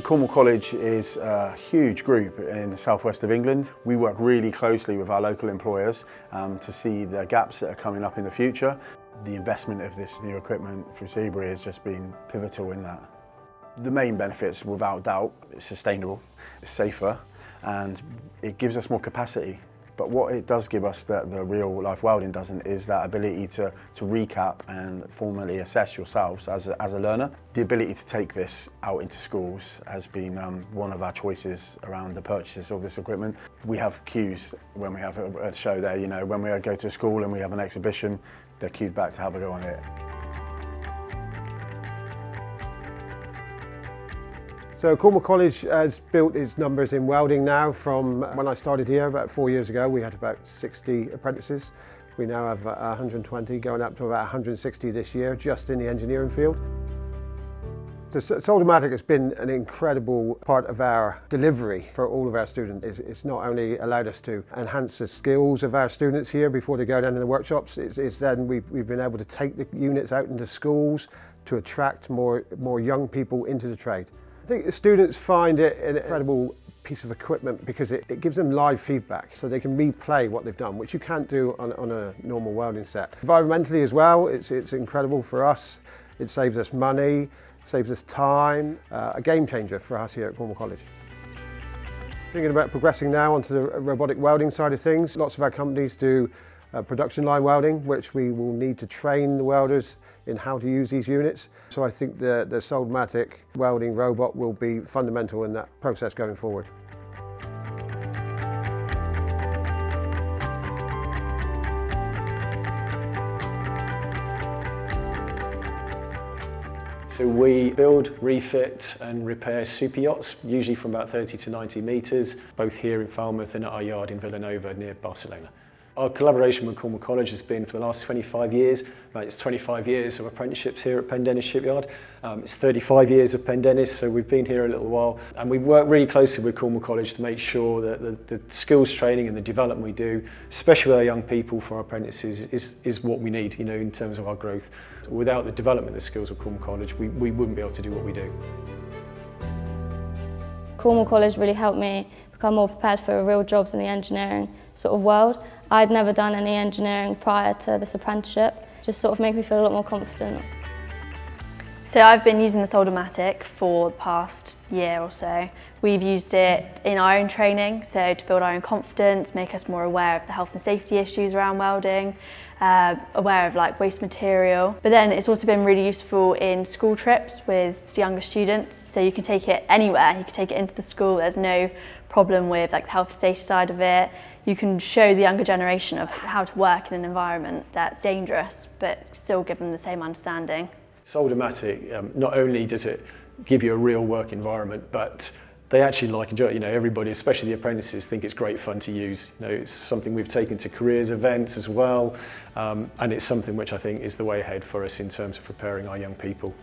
Cornwall College is a huge group in the southwest of England. We work really closely with our local employers to see the gaps that are coming up in the future. The investment of this new equipment through Seabury has just been pivotal in that. The main benefits, without doubt, it's sustainable, it's safer, and it gives us more capacity. But what it does give us that the real life welding doesn't is that ability to recap and formally assess yourselves as a learner. The ability to take this out into schools has been one of our choices around the purchases of this equipment. We have queues when we have a show there, you know, when we go to a school and we have an exhibition, they're queued back to have a go on it. So Cornwall College has built its numbers in welding now. From when I started here about 4 years ago, we had about 60 apprentices. We now have 120, going up to about 160 this year, just in the engineering field. So Soldamatic has been an incredible part of our delivery for all of our students. It's not only allowed us to enhance the skills of our students here before they go down to the workshops, it's then we've been able to take the units out into schools to attract more young people into the trade. I think the students find it an incredible piece of equipment because it gives them live feedback, so they can replay what they've done, which you can't do on a normal welding set. Environmentally as well, it's incredible for us. It saves us money, saves us time, a game changer for us here at Cornwall College. Thinking about progressing now onto the robotic welding side of things. Lots of our companies do production line welding, which we will need to train the welders in how to use these units. So I think the Soldamatic welding robot will be fundamental in that process going forward. So we build, refit and repair super yachts, usually from about 30 to 90 metres, both here in Falmouth and at our yard in Villanova near Barcelona. Our collaboration with Cornwall College has been for the last 25 years. It's 25 years of apprenticeships here at Pendennis Shipyard. It's 35 years of Pendennis, so we've been here a little while. And we work really closely with Cornwall College to make sure that the skills training and the development we do, especially with our young people for our apprentices, is what we need, you know, in terms of our growth. Without the development of the skills of Cornwall College, we wouldn't be able to do what we do. Cornwall College really helped me become more prepared for real jobs in the engineering sort of world. I'd never done any engineering prior to this apprenticeship. Just sort of made me feel a lot more confident. So I've been using the Soldamatic for the past year or so. We've used it in our own training, so to build our own confidence, make us more aware of the health and safety issues around welding, aware of like waste material. But then it's also been really useful in school trips with younger students, so you can take it anywhere. You can take it into the school. There's no problem with like the health and safety side of it. You can show the younger generation of how to work in an environment that's dangerous, but still give them the same understanding. Soldamatic, not only does it give you a real work environment, but they actually enjoy it. You know, everybody, especially the apprentices, think it's great fun to use. You know, it's something we've taken to careers events as well, and it's something which I think is the way ahead for us in terms of preparing our young people.